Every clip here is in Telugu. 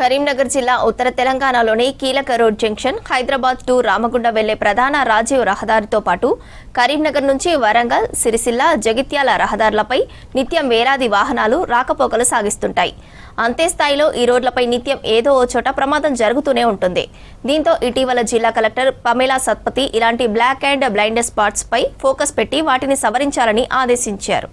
కరీంనగర్ జిల్లా ఉత్తర తెలంగాణలోని కీలక road junction Hyderabad to Ramagunda వెళ్లే ప్రధాన రాజీవ్ రహదారితో పాటు కరీంనగర్ నుంచి వరంగల్, సిరిసిల్ల, జగిత్యాల రహదారులపై నిత్యం వేలాది వాహనాలు రాకపోకలు సాగిస్తుంటాయి. అంతే స్థాయిలో ఈ రోడ్లపై నిత్యం ఏదో ఓ చోట ప్రమాదం జరుగుతూనే ఉంటుంది. దీంతో ఇటీవల జిల్లా కలెక్టర్ పమేలా సత్పతి ఇలాంటి బ్లాక్ అండ్ బ్లైండ్ స్పాట్స్ పై ఫోకస్ పెట్టి వాటిని సవరించాలని ఆదేశించారు.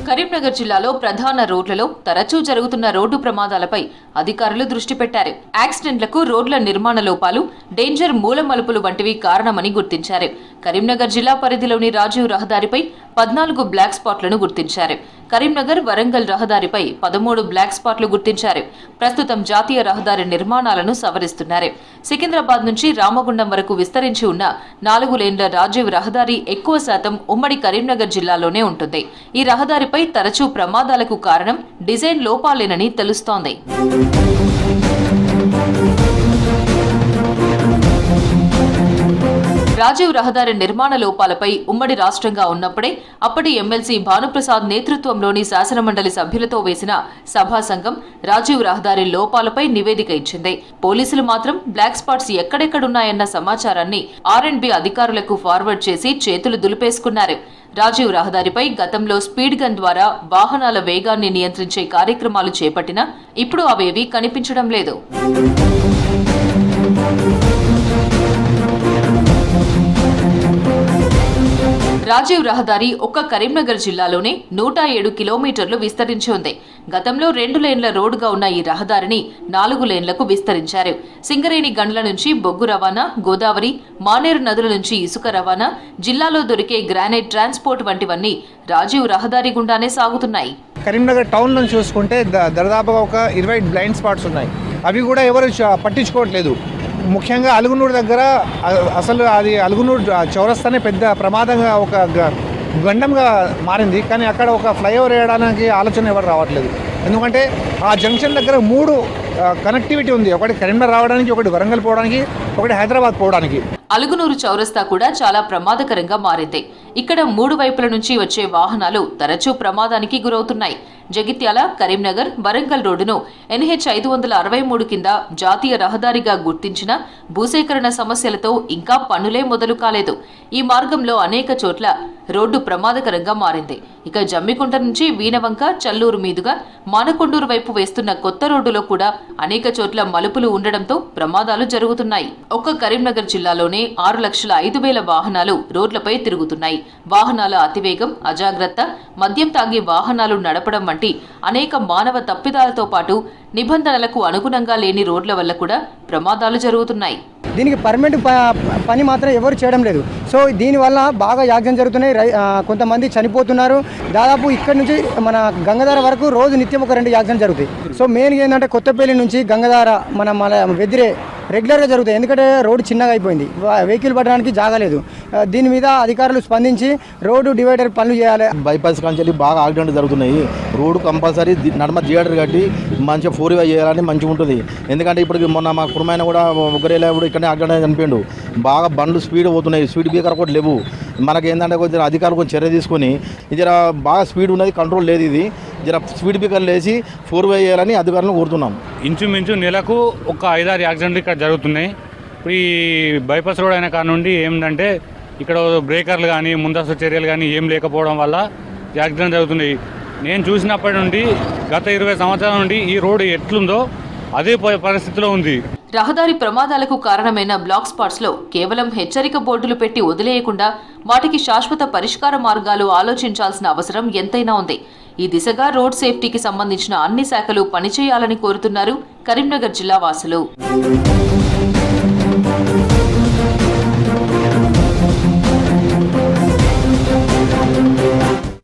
కరీంనగర్ జిల్లాలో ప్రధాన రోడ్లలో తరచూ జరుగుతున్న రోడ్డు ప్రమాదాలపై అధికారులు దృష్టి పెట్టారు. యాక్సిడెంట్లకు రోడ్ల నిర్మాణ లోపాలు, డేంజర్ మూల మలుపులు వంటివి కారణమని గుర్తించారు. కరీంనగర్ జిల్లా పరిధిలోని రాజీవ్ రహదారిపై 14 బ్లాక్ స్పాట్లను గుర్తించారు. కరీంనగర్ వరంగల్ రహదారిపై 13 బ్లాక్ స్పాట్లు గుర్తించారు. ప్రస్తుతం జాతీయ రహదారి నిర్మాణాలను సవరిస్తున్నారు. సికింద్రాబాద్ నుంచి రామగుండం వరకు విస్తరించి ఉన్న 4 లేన్ల రాజీవ్ రహదారి ఎక్కువ శాతం ఉమ్మడి కరీంనగర్ జిల్లాలోనే ఉంటుంది. ఈ రహదారిపై తరచూ ప్రమాదాలకు కారణం డిజైన్ లోపాలేనని తెలుస్తోంది. రాజీవ్ రహదారి నిర్మాణ లోపాలపై ఉమ్మడి రాష్ట్రంగా ఉన్నప్పుడే అప్పటి ఎమ్మెల్సీ భానుప్రసాద్ నేతృత్వంలోని శాసనమండలి సభ్యులతో వేసిన సభా సంఘం రాజీవ్ రహదారి లోపాలపై నివేదిక ఇచ్చింది. పోలీసులు మాత్రం బ్లాక్ స్పాట్స్ ఎక్కడెక్కడున్నాయన్న సమాచారాన్ని R&B అధికారులకు ఫార్వర్డ్ చేసి చేతులు దులిపేసుకున్నారు. రాజీవ్ రహదారిపై గతంలో స్పీడ్ గన్ ద్వారా వాహనాల వేగాన్ని నియంత్రించే కార్యక్రమాలు చేపట్టినా ఇప్పుడు అవేవీ కనిపించడం లేదు. రాజీవ్ రహదారి ఒక్క కరీంనగర్ జిల్లాలోనే 107 కిలోమీటర్లు విస్తరించి ఉంది. గతంలో 2 లేన్ల రోడ్డుగా ఉన్న ఈ రహదారిని 4 లేన్లకు విస్తరించారు. సింగరేణి గండ్ల నుంచి బొగ్గు రవాణా, గోదావరి, మానేరు నదుల నుంచి ఇసుక రవాణా, జిల్లాలో దొరికే గ్రానైట్ ట్రాన్స్పోర్ట్ వంటివన్నీ రాజీవ్ రహదారి గుండానే సాగుతున్నాయి. కరీంనగర్ టౌన్ నుంచి చూసుకుంటే దాదాపుగా ఒక 20 బ్లైండ్ స్పాట్స్ ఉన్నాయి. అవి కూడా ఎవరు పట్టించుకోవట్లేదు. ముఖ్యంగా అలుగునూరు దగ్గర అసలు అది అలుగునూరు చౌరస్తానే పెద్ద ప్రమాదంగా ఒక గండంగా మారింది. కానీ అక్కడ ఒక ఫ్లైఓవర్ వేయడానికి ఆలోచన ఎవరు రావట్లేదు. ఎందుకంటే ఆ జంక్షన్ దగ్గర 3 కనెక్టివిటీ ఉంది. ఒకటి కరీంనగర్ రావడానికి, ఒకటి వరంగల్ పోవడానికి, ఒకటి హైదరాబాద్ పోవడానికి. అలుగునూరు చౌరస్తా కూడా చాలా ప్రమాదకరంగా మారింది. ఇక్కడ 3 వైపుల నుంచి వచ్చే వాహనాలు తరచూ ప్రమాదానికి గురవుతున్నాయి. జగిత్యాల, కరీంనగర్, వరంగల్ రోడ్డును NH 563 కింద జాతీయ రహదారిగా గుర్తించిన భూసేకరణ సమస్యలతో ఇంకా పనులే మొదలు కాలేదు. ఈ మార్గంలో అనేక చోట్ల రోడ్డు ప్రమాదకరంగా మారింది. ఇక జమ్మికుంట నుంచి వీణవంక, చల్లూరు మీదుగా మానకొండూరు వైపు వేస్తున్న కొత్త రోడ్డులో కూడా అనేక చోట్ల మలుపులు ఉండడంతో ప్రమాదాలు జరుగుతున్నాయి. ఒక్క కరీంనగర్ జిల్లాలోనే 6,05,000 వాహనాలు రోడ్లపై తిరుగుతున్నాయి. వాహనాల అతివేగం, అజాగ్రత్త, మద్యం తాగి వాహనాలు నడపడం వంటి అనేక మానవ తప్పిదాలతో పాటు నిబంధనలకు అనుగుణంగా లేని రోడ్ల వల్ల కూడా ప్రమాదాలు జరుగుతున్నాయి. దీనికి పర్మనెంట్ పని మాత్రం ఎవరు చేయడం లేదు. సో దీనివల్ల బాగా యాక్సిడెంట్ జరుగుతున్నాయి. కొంతమంది చనిపోతున్నారు. దాదాపు ఇక్కడ నుంచి మన గంగధార వరకు రోజు నిత్యం ఒక 2 యాక్సిడెంట్ జరుగుతాయి. సో మెయిన్గా ఏంటంటే కొత్తపల్లి నుంచి గంగధార మన వెదిరే రెగ్యులర్గా జరుగుతాయి. ఎందుకంటే రోడ్డు చిన్నగా అయిపోయింది, వెహికల్ పట్టడానికి జాగలేదు. దీని మీద అధికారులు స్పందించి రోడ్డు డివైడర్ పనులు చేయాలి. బైపాస్ కాంచెల్లి బాగా యాక్సిడెంట్ జరుగుతున్నాయి. రోడ్డు కంపల్సరీ నడమ థియేటర్ కట్టి మంచిగా 4-వే చేయాలని మంచిగా ఉంటుంది. ఎందుకంటే ఇప్పుడు మొన్న మా కుటుంబాయన కూడా ఒకరేలా కూడా ఇక్కడనే యాక్సిడెంట్ చనిపోయిండు. బాగా బండ్లు స్పీడ్ పోతున్నాయి, స్పీడ్ బ్రేకర్ కూడా లేవు. మనకి ఏంటంటే కొంచెం అధికారులు కొంచెం చర్య తీసుకొని జర బాగా స్పీడ్ ఉన్నది, కంట్రోల్ లేదు. ఇది జర స్పీడ్ బ్రేకర్లు వేసి 4-వే చేయాలని అధికారులను కోరుతున్నాం. ఇంచుమించు నెలకు ఒక 5-6 యాక్సిడెంట్లు ఇక్కడ జరుగుతున్నాయి. ఇప్పుడు ఈ బైపాస్ రోడ్ అయిన కాడ నుండి ఏంటంటే ఇక్కడ బ్రేకర్లు కానీ ముందస్తు చర్యలు కానీ ఏం లేకపోవడం వల్ల యాక్సిడెంట్ జరుగుతున్నాయి. నేను చూసినప్పటి నుండి గత 20 సంవత్సరాల నుండి ఈ రోడ్డు ఎట్లుందో అదే పరిస్థితిలో ఉంది. రహదారి ప్రమాదాలకు కారణమైన బ్లాక్ స్పాట్స్ లో కేవలం హెచ్చరిక బోర్డులు పెట్టి వదిలేయకుండా వాటికి శాశ్వత పరిష్కార మార్గాలు ఆలోచించాల్సిన అవసరం ఎంతైనా ఉంది. ఈ దిశగా రోడ్ సేఫ్టీకి సంబంధించిన అన్ని శాఖలు పనిచేయాలని కోరుతున్నారు కరీంనగర్ జిల్లా వాసులు.